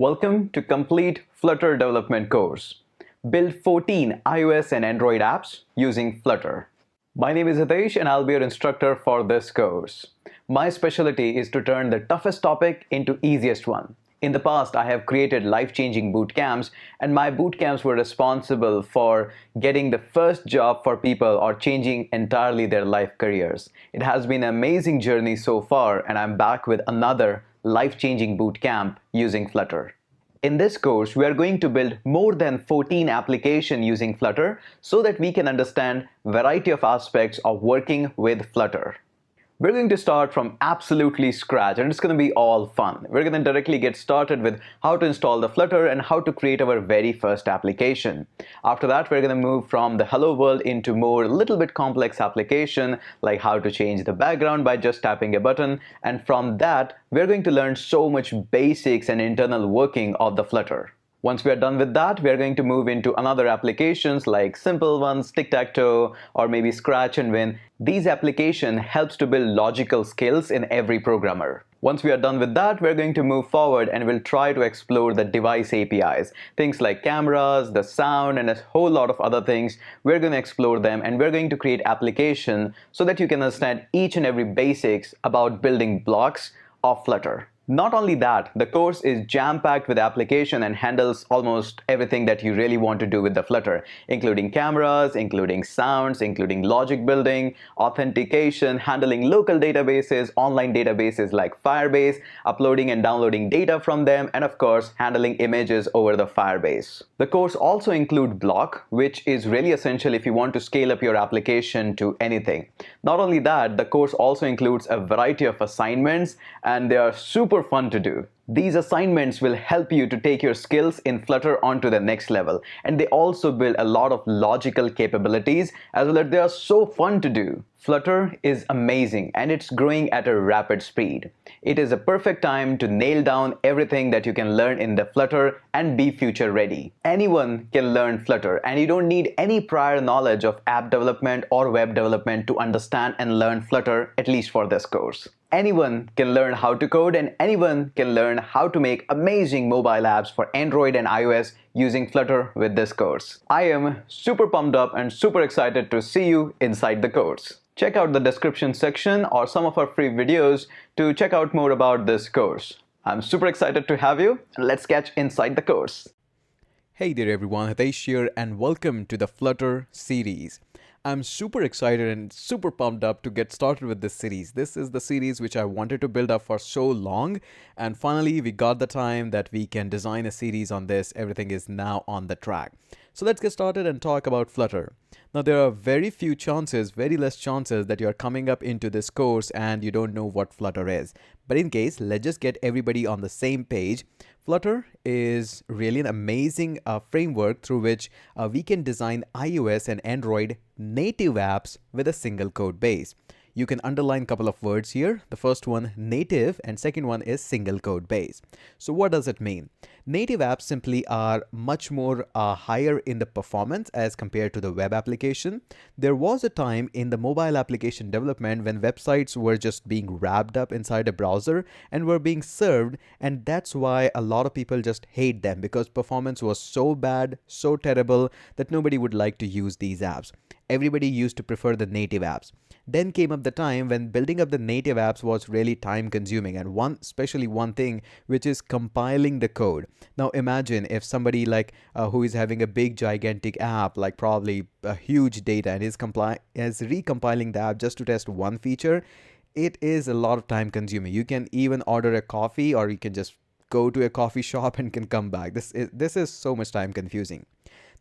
Welcome to Complete Flutter Development course. Build 14 iOS and Android apps using Flutter. My name is Hitesh and I'll be your instructor for this course. My specialty is to turn the toughest topic into easiest one. In the past, I have created life-changing boot camps, and my boot camps were responsible for getting the first job for people or changing entirely their life careers. It has been an amazing journey so far, and I'm back with another life-changing boot camp using Flutter. In this course, we are going to build more than 14 applications using Flutter so that we can understand a variety of aspects of working with Flutter. We're going to start from absolutely scratch, and it's going to be all fun. We're going to directly get started with how to install the Flutter and how to create our very first application. After that, we're going to move from the hello world into more little bit complex application, like how to change the background by just tapping a button. And from that, we're going to learn so much basics and internal working of the Flutter. Once we are done with that, we are going to move into another applications like simple ones, tic-tac-toe, or maybe scratch and win. These applications helps to build logical skills in every programmer. Once we are done with that, we're going to move forward and we'll try to explore the device APIs. Things like cameras, the sound, and a whole lot of other things. We're going to explore them and we're going to create application so that you can understand each and every basics about building blocks of Flutter. Not only that, the course is jam-packed with application and handles almost everything that you really want to do with the Flutter, including cameras, including sounds, including logic building, authentication, handling local databases, online databases like Firebase, uploading and downloading data from them, and of course, handling images over the Firebase. The course also includes block, which is really essential if you want to scale up your application to anything. Not only that, the course also includes a variety of assignments, and they are super fun to do. These assignments will help you to take your skills in Flutter onto the next level, and they also build a lot of logical capabilities as well as they are so fun to do. Flutter is amazing and it's growing at a rapid speed. It is a perfect time to nail down everything that you can learn in the Flutter and be future ready. Anyone can learn Flutter and you don't need any prior knowledge of app development or web development to understand and learn Flutter, at least for this course. Anyone can learn how to code and anyone can learn how to make amazing mobile apps for Android and iOS using Flutter with this course. I am super pumped up and super excited to see you inside the course. Check out the description section or some of our free videos to check out more about this course. I'm super excited to have you, and let's get inside the course. Hey there everyone, Hitesh here and welcome to the Flutter series. I'm super excited and super pumped up to get started with this series. This is the series which I wanted to build up for so long, and finally we got the time that we can design a series on this. Everything is now on the track. So let's get started and talk about Flutter. Now there are very few chances, very less chances that you're coming up into this course and you don't know what Flutter is. But in case, let's just get everybody on the same page. Flutter is really an amazing framework through which we can design iOS and Android native apps with a single code base. You can underline a couple of words here. The first one, native, and second one is single code base. So what does it mean? Native apps simply are much more higher in the performance as compared to the web application. There was a time in the mobile application development when websites were just being wrapped up inside a browser and were being served, and that's why a lot of people just hate them because performance was so bad, so terrible that nobody would like to use these apps. Everybody used to prefer the native apps. Then came up the time when building up the native apps was really time consuming, and especially one thing, which is compiling the code. Now imagine if somebody like who is having a big gigantic app, like probably a huge data, and is recompiling the app just to test one feature. It is a lot of time consuming. You can even order a coffee, or you can just go to a coffee shop and can come back. This is so much time confusing.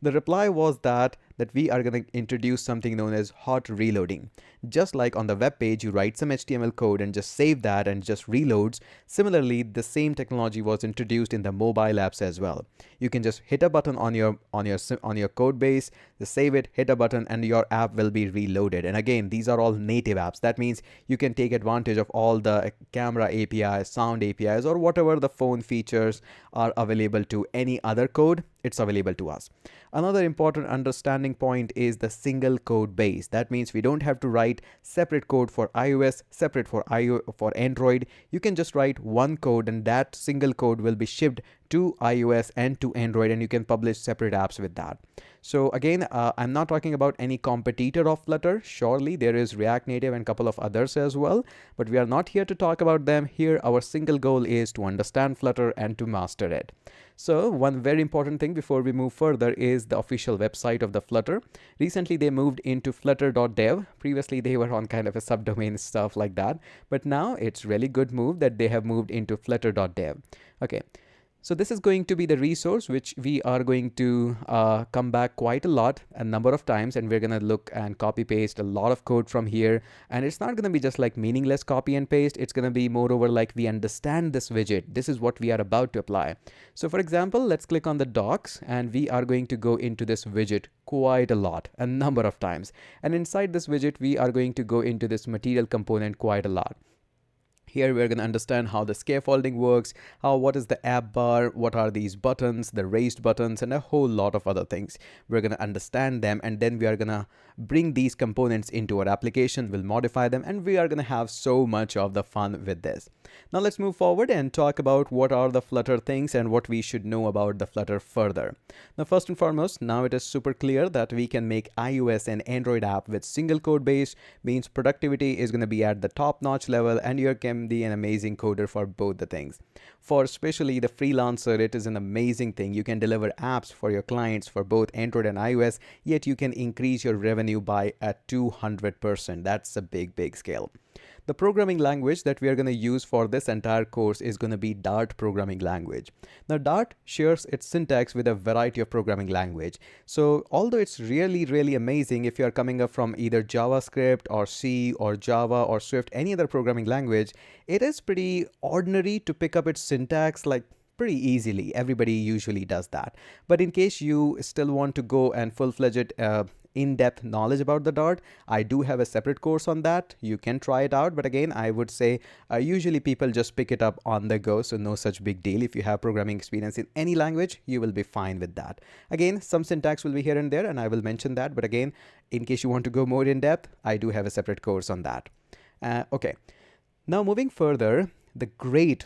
The reply was that we are going to introduce something known as hot reloading. Just like on the web page, you write some HTML code and just save that and just reloads. Similarly, the same technology was introduced in the mobile apps as well. You can just hit a button on your code base, just save it, hit a button, and your app will be reloaded. And again, these are all native apps. That means you can take advantage of all the camera APIs, sound APIs, or whatever the phone features are available to any other code. It's available to us. Another important understanding point is the single code base. That means we don't have to write separate code for iOS, separate for Android. You can just write one code, and that single code will be shipped to iOS and to Android, and you can publish separate apps with that. So again, I'm not talking about any competitor of Flutter. Surely there is React Native and a couple of others as well, but we are not here to talk about them. Here our single goal is to understand Flutter and to master it. So one very important thing before we move further is the official website of the Flutter. Recently they moved into flutter.dev. Previously they were on kind of a subdomain stuff like that, but now it's really good move that they have moved into flutter.dev. Okay. So this is going to be the resource which we are going to come back quite a lot, a number of times, and we're going to look and copy paste a lot of code from here. And it's not going to be just like meaningless copy and paste. It's going to be moreover like we understand this widget. This is what we are about to apply. So for example, let's click on the docs and we are going to go into this widget quite a lot, a number of times. And inside this widget, we are going to go into this material component quite a lot. Here we're going to understand how the scaffolding works, what is the app bar, what are these buttons, the raised buttons, and a whole lot of other things. We're going to understand them, and then we are going to bring these components into our application, we'll modify them, and we are going to have so much of the fun with this. Now let's move forward and talk about what are the Flutter things and what we should know about the Flutter further. Now first and foremost, now it is super clear that we can make iOS and Android app with single code base, means productivity is going to be at the top-notch level, and you can be an amazing coder for both the things. For especially the freelancer, it is an amazing thing. You can deliver apps for your clients for both Android and iOS, yet you can increase your revenue by a 200%. That's a big scale. The programming language that we are going to use for this entire course is going to be Dart programming language. Now Dart shares its syntax with a variety of programming language. So although it's really amazing if you are coming up from either JavaScript or C or Java or Swift, any other programming language, it is pretty ordinary to pick up its syntax like pretty easily. Everybody usually does that. But in case you still want to go and full-fledged in-depth knowledge about the Dart, I do have a separate course on that. You can try it out, but again, I would say usually people just pick it up on the go, so no such big deal. If you have programming experience in any language, you will be fine with that. Again, some syntax will be here and there, and I will mention that, but again, in case you want to go more in depth, I do have a separate course on that. Okay, now moving further,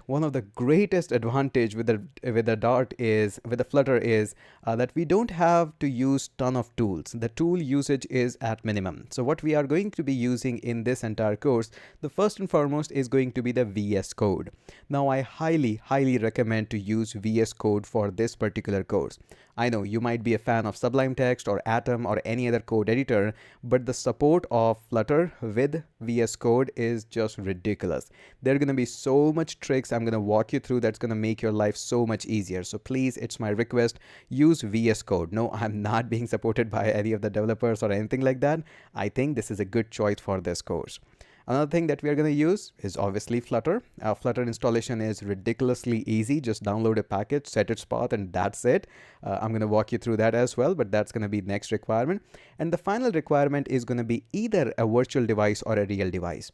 one of the greatest advantage with the Flutter is that we don't have to use ton of tools. The tool usage is at minimum. So what we are going to be using in this entire course, the first and foremost is going to be the VS Code. Now I highly recommend to use VS Code for this particular course. I know you might be a fan of Sublime Text or Atom or any other code editor, but the support of Flutter with VS Code is just ridiculous. There are going to be so much tricks I'm going to walk you through that's going to make your life so much easier. So please, it's my request, use VS Code. No, I'm not being supported by any of the developers or anything like that. I think this is a good choice for this course. Another thing that we are going to use is obviously Flutter. Flutter installation is ridiculously easy. Just download a package, set its path, and that's it. I'm going to walk you through that as well, but that's going to be next requirement. And the final requirement is going to be either a virtual device or a real device.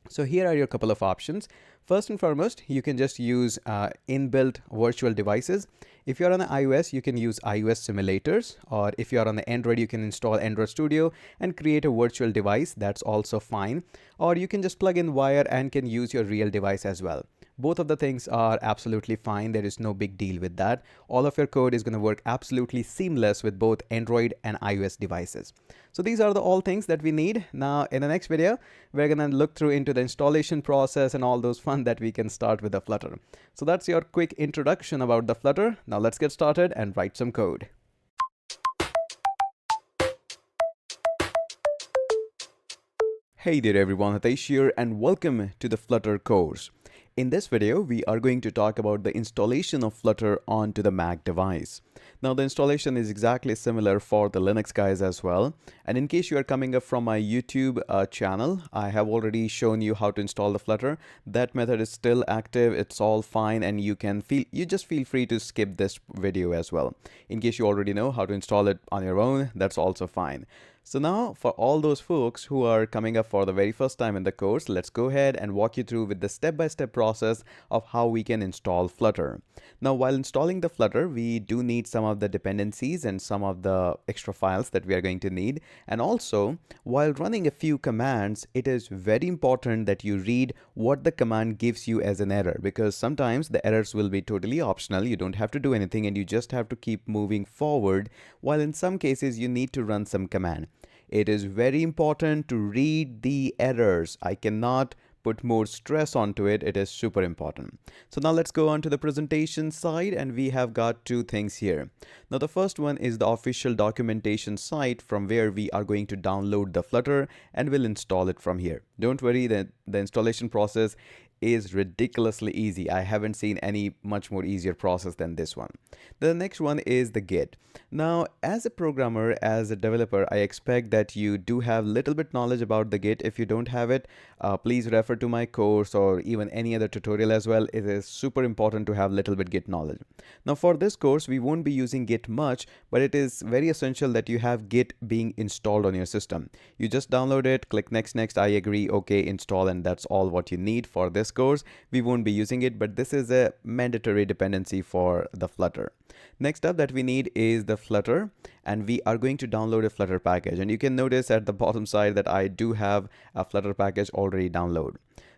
So here are your couple of options. First and foremost, you can just use inbuilt virtual devices. If you're on the iOS, you can use iOS simulators, or if you're on the Android, you can install Android Studio and create a virtual device. That's also fine. Or you can just plug in wire and can use your real device as well. Both of the things are absolutely fine. There is no big deal with that. All of your code is going to work absolutely seamless with both Android and iOS devices. So these are all things that we need. Now in the next video, we're going to look through into the installation process and all those fun that we can start with the Flutter. So that's your quick introduction about the Flutter. Now let's get started and write some code. Hey there everyone, Hitesh here and welcome to the Flutter course. In this video, we are going to talk about the installation of Flutter onto the Mac device. Now the installation is exactly similar for the Linux guys as well. And in case you are coming up from my YouTube channel, I have already shown you how to install the Flutter. That method is still active. It's all fine, and you just feel free to skip this video as well. In case you already know how to install it on your own, that's also fine. So now for all those folks who are coming up for the very first time in the course, let's go ahead and walk you through with the step-by-step process of how we can install Flutter. Now, while installing the Flutter, we do need some of the dependencies and some of the extra files that we are going to need. And also, while running a few commands, it is very important that you read what the command gives you as an error, because sometimes the errors will be totally optional. You don't have to do anything and you just have to keep moving forward, while in some cases you need to run some command. It is very important to read the errors. I cannot put more stress onto it. It is super important. So now let's go on to the presentation side, and we have got two things here. Now the first one is the official documentation site from where we are going to download the Flutter and we'll install it from here. Don't worry, that the installation process is ridiculously easy. I haven't seen any much more easier process than this one. The next one is the Git. Now, as a programmer, as a developer, I expect that you do have little bit knowledge about the Git. If you don't have it, please refer to my course or even any other tutorial as well. It is super important to have little bit Git knowledge. Now, for this course, we won't be using Git much, but it is very essential that you have Git being installed on your system. You just download it, click next, I agree, okay, install, and that's all what you need for this course. We won't be using it, but this is a mandatory dependency for the Flutter. Next up that we need is the Flutter, and we are going to download a Flutter package. And you can notice at the bottom side that I do have a Flutter package already downloaded.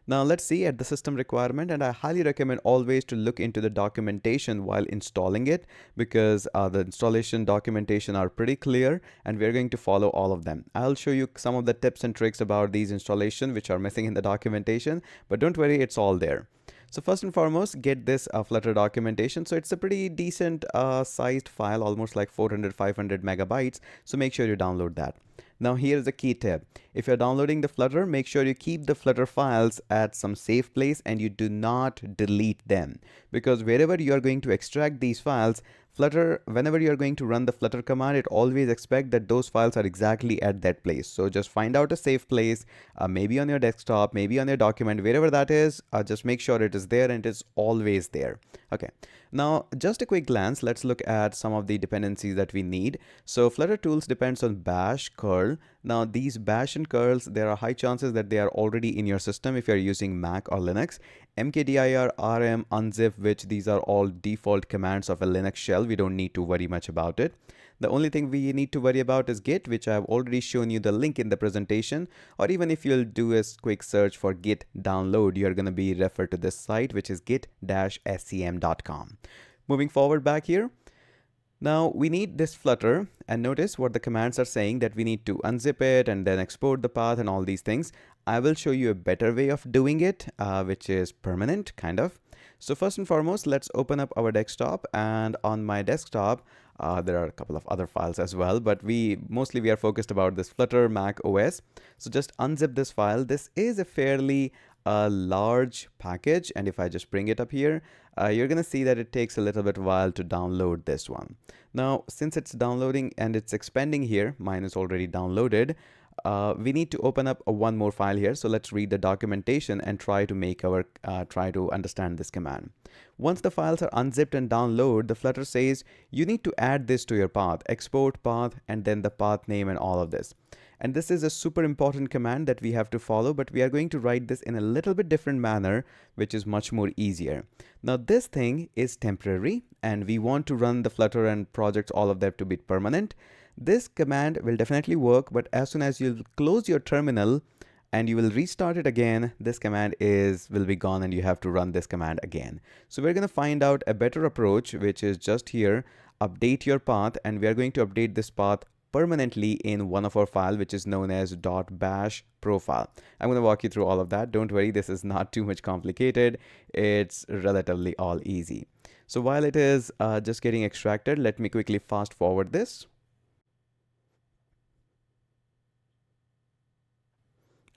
Now let's see at the system requirement, and I highly recommend always to look into the documentation while installing it, because the installation documentation are pretty clear and we're going to follow all of them. I'll show you some of the tips and tricks about these installation which are missing in the documentation, but don't worry, it's all there. So first and foremost, get this Flutter documentation. So it's a pretty decent sized file, almost like 400-500 megabytes. So make sure you download that. Now here's the key tip. If you're downloading the Flutter, make sure you keep the Flutter files at some safe place and you do not delete them, because wherever you are going to extract these files, Flutter, whenever you are going to run the Flutter command, it always expects that those files are exactly at that place. So just find out a safe place, maybe on your desktop, maybe on your document, wherever that is, just make sure it is there and it is always there. Okay. Now, just a quick glance, let's look at some of the dependencies that we need. So Flutter tools depends on bash, curl. Now these bash and curls, there are high chances that they are already in your system if you're using Mac or Linux. mkdir, rm, unzip, which these are all default commands of a Linux shell. We don't need to worry much about it. The only thing we need to worry about is Git, which I have already shown you the link in the presentation, or even if you'll do a quick search for Git download, you're going to be referred to this site, which is git-scm.com. Moving forward back here. Now we need this Flutter, and notice what the commands are saying, that we need to unzip it and then export the path and all these things. I will show you a better way of doing it, which is permanent kind of. So first and foremost, let's open up our desktop, and on my desktop, there are a couple of other files as well, but we are focused about this Flutter Mac OS. So just unzip this file. This is a fairly large package, and if I just bring it up here, you're gonna see that it takes a little bit while to download this one. Now since it's downloading and it's expanding here, mine is already downloaded, we need to open up one more file here. So let's read the documentation and try to make our try to understand this command. Once the files are unzipped and download, the Flutter says you need to add this to your path, export path, and then the path name and all of this. And this is a super important command that we have to follow, but we are going to write this in a little bit different manner, which is much more easier. Now this thing is temporary, and we want to run the Flutter and projects, all of that, to be permanent. This command will definitely work, but as soon as you close your terminal and you will restart it again, this command will be gone and you have to run this command again. So we're going to find out a better approach, which is just here, update your path, and we are going to update this path permanently in one of our file, which is known as .bash profile. I'm going to walk you through all of that. Don't worry, this is not too much complicated. It's relatively all easy. So while it is just getting extracted, let me quickly fast forward this.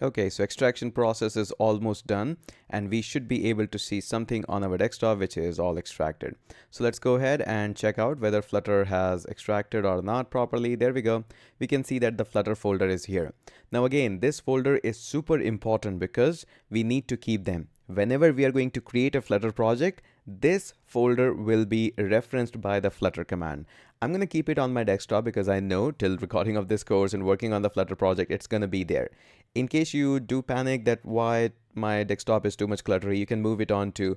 Okay, so extraction process is almost done, and we should be able to see something on our desktop which is all extracted. So let's go ahead and check out whether Flutter has extracted or not properly. There we go. We can see that the Flutter folder is here. Now again, this folder is super important because we need to keep them. Whenever we are going to create a Flutter project, this folder will be referenced by the Flutter command. I'm going to keep it on my desktop because I know till recording of this course and working on the Flutter project, it's going to be there. In case you do panic that why my desktop is too much cluttery, you can move it on to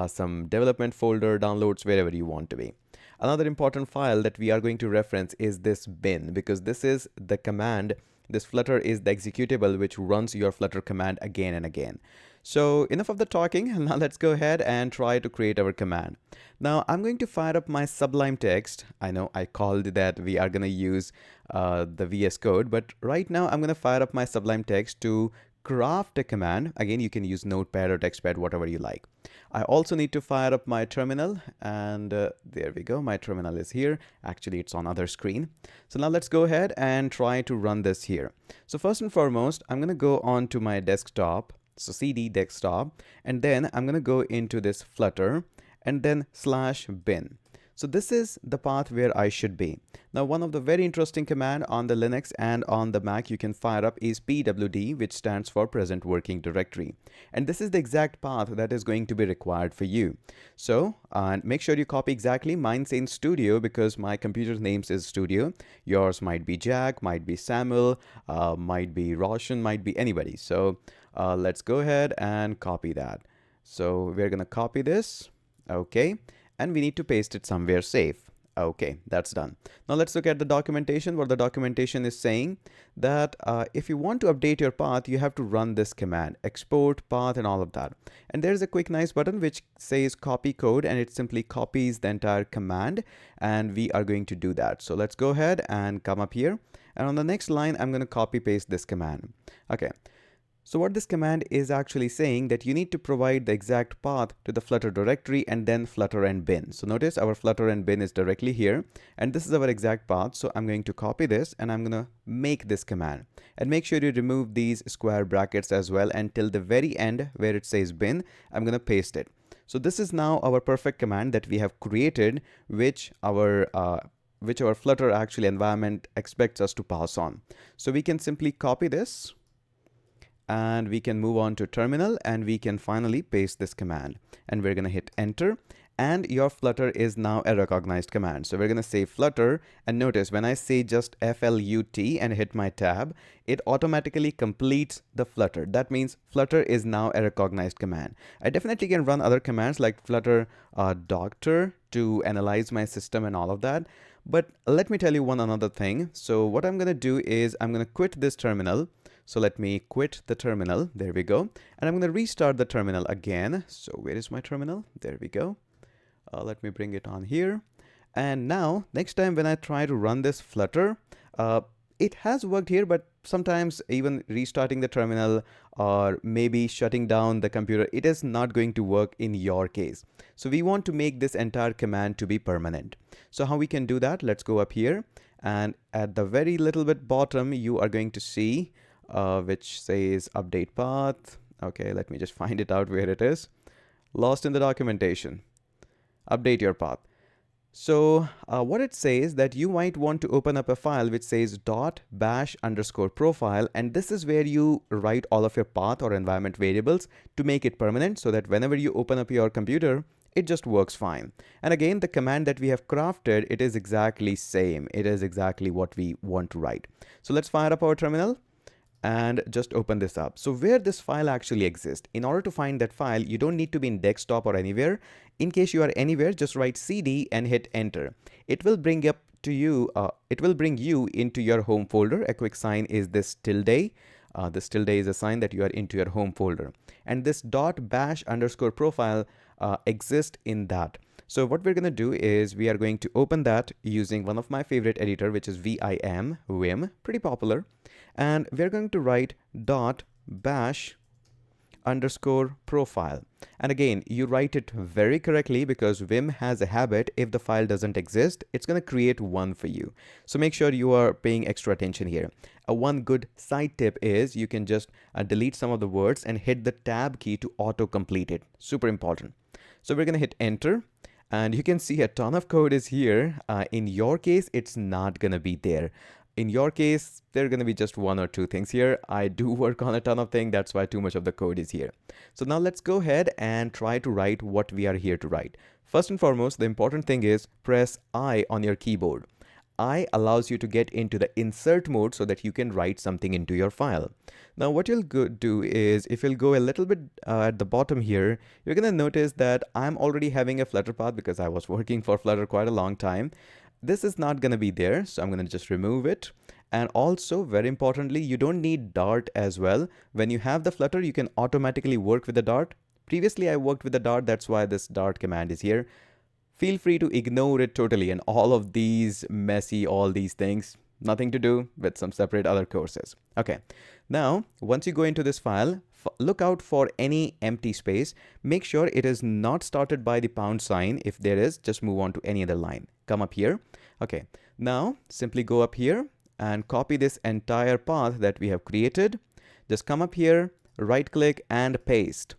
some development folder, downloads, wherever you want to be. Another important file that we are going to reference is this bin, because this is the command. This Flutter is the executable which runs your Flutter command again and again. So enough of the talking. Now let's go ahead and try to create our command. Now I'm going to fire up my Sublime Text. I know I called that we are going to use the VS Code, but right now I'm going to fire up my Sublime Text to craft a command. Again, you can use Notepad or TextPad, whatever you like. I also need to fire up my terminal, and there we go. My terminal is here. Actually, it's on other screen. So now let's go ahead and try to run this here. So first and foremost, I'm going to go on to my desktop. So CD desktop, and then I'm going to go into this Flutter and then /bin. So this is the path where I should be. Now, one of the very interesting command on the Linux and on the Mac you can fire up is pwd, which stands for present working directory. And this is the exact path that is going to be required for you. So make sure you copy exactly. Mine's in Studio because my computer's name is Studio. Yours might be Jack, might be Samuel, might be Roshan, might be anybody. So let's go ahead and copy that. So we're going to copy this. Okay. And we need to paste it somewhere safe. Okay, that's done. Now let's look at the documentation. What the documentation is saying that if you want to update your path, you have to run this command, export path and all of that. And there's a quick nice button which says copy code, and it simply copies the entire command, and we are going to do that. So let's go ahead and come up here, and on the next line I'm going to copy paste this command. Okay. So what this command is actually saying that you need to provide the exact path to the Flutter directory and then Flutter and bin. So notice our Flutter and bin is directly here, and this is our exact path. So I'm going to copy this and I'm going to make this command, and make sure you remove these square brackets as well, and till the very end where it says bin, I'm going to paste it. So this is now our perfect command that we have created, which our Flutter actually environment expects us to pass on. So we can simply copy this, and we can move on to terminal, and we can finally paste this command, and we're going to hit enter, and your Flutter is now a recognized command. So we're going to say Flutter, and notice when I say just FLUT and hit my tab, it automatically completes the Flutter. That means Flutter is now a recognized command. I definitely can run other commands like Flutter doctor to analyze my system and all of that. But let me tell you one another thing. So what I'm going to do is I'm going to quit this terminal. So let me quit the terminal. There we go. And I'm going to restart the terminal again. So where is my terminal? There we go. Let me bring it on here. And now next time when I try to run this Flutter, it has worked here, but sometimes even restarting the terminal or maybe shutting down the computer, it is not going to work in your case. So we want to make this entire command to be permanent. So how we can do that? Let's go up here, and at the very little bit bottom, you are going to see which says update path. Okay, let me just find it out where it is. Lost in the documentation. Update your path. So what it says that you might want to open up a file which says .bash_profile, and this is where you write all of your path or environment variables to make it permanent, so that whenever you open up your computer, it just works fine. And again, the command that we have crafted, it is exactly same. It is exactly what we want to write. So let's fire up our terminal and just open this up. So where this file actually exists, in order to find that file, you don't need to be in desktop or anywhere. In case you are anywhere, just write cd and hit enter. It will bring up to you, it will bring you into your home folder. A quick sign is this tilde. This tilde is a sign that you are into your home folder. And this .bash_profile exists in that. So what we're going to do is we are going to open that using one of my favorite editor, which is Vim, pretty popular. And we're going to write .bash_profile. And again, you write it very correctly because Vim has a habit, if the file doesn't exist, it's going to create one for you. So make sure you are paying extra attention here. One good side tip is you can just delete some of the words and hit the tab key to auto complete it. Super important. So we're going to hit enter. And you can see a ton of code is here. In your case, it's not going to be there. In your case, there are going to be just one or two things here. I do work on a ton of things. That's why too much of the code is here. So now let's go ahead and try to write what we are here to write. First and foremost, the important thing is press I on your keyboard. I allows you to get into the insert mode so that you can write something into your file. Now what you'll do is, if you'll go a little bit at the bottom here, you're going to notice that I'm already having a Flutter path because I was working for Flutter quite a long time. This is not going to be there, so I'm going to just remove it. And also, very importantly, you don't need Dart as well. When you have the Flutter, you can automatically work with the Dart. Previously, I worked with the Dart. That's why this Dart command is here. Feel free to ignore it totally, and all of these all these things, nothing to do with some separate other courses. Okay, now once you go into this file, look out for any empty space. Make sure it is not started by the #. If there is, just move on to any other line. Come up here. Okay, now simply go up here and copy this entire path that we have created. Just come up here, right click and paste.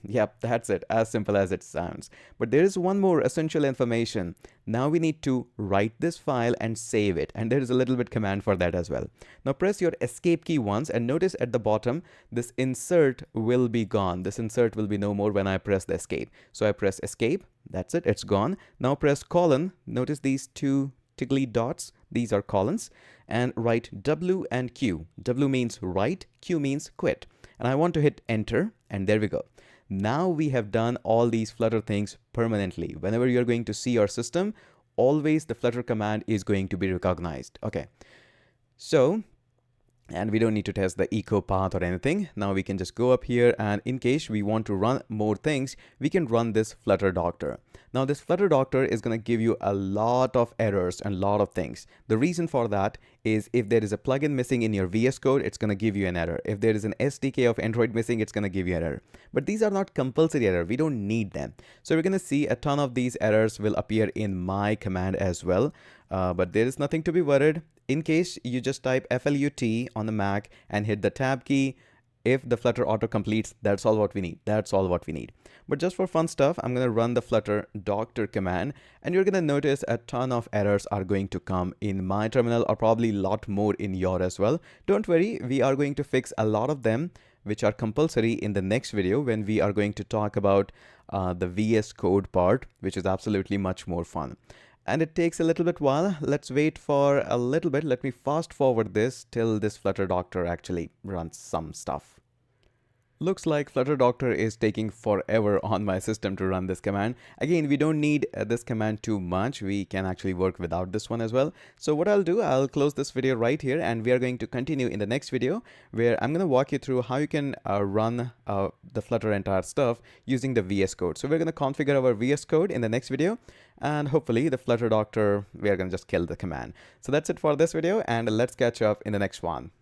Yep, that's it, as simple as it sounds. But there is one more essential information. Now we need to write this file and save it, and there is a little bit command for that as well. Now press your escape key once and notice at the bottom this insert will be gone. This insert will be no more when I press the escape. So I press escape, that's it, it's gone. Now press colon, notice these two tickly dots, these are colons, and write W and Q. W means write, Q means quit. And I want to hit enter, and there we go. Now we have done all these Flutter things permanently. Whenever you're going to see your system, always the Flutter command is going to be recognized. Okay, so, and we don't need to test the echo path or anything. Now we can just go up here, and in case we want to run more things, we can run this Flutter Doctor. Now this Flutter Doctor is going to give you a lot of errors and a lot of things. The reason for that is if there is a plugin missing in your VS Code, it's going to give you an error. If there is an SDK of Android missing, it's going to give you an error. But these are not compulsory errors. We don't need them. So we're going to see a ton of these errors will appear in my command as well. But there is nothing to be worried. In case you just type FLUT on the Mac and hit the tab key, if the Flutter auto completes, that's all what we need. That's all what we need. But just for fun stuff, I'm going to run the Flutter Doctor command, and you're going to notice a ton of errors are going to come in my terminal, or probably a lot more in your as well. Don't worry, we are going to fix a lot of them, which are compulsory in the next video when we are going to talk about the VS Code part, which is absolutely much more fun. And it takes a little bit while. Let's wait for a little bit. Let me fast forward this till this Flutter Doctor actually runs some stuff. Looks like Flutter Doctor is taking forever on my system to run this command. Again, we don't need this command too much. We can actually work without this one as well. So what I'll do, I'll close this video right here, and we are going to continue in the next video where I'm going to walk you through how you can run the Flutter entire stuff using the VS Code. So we're going to configure our VS Code in the next video, and hopefully the Flutter Doctor, we are going to just kill the command. So that's it for this video, and let's catch up in the next one.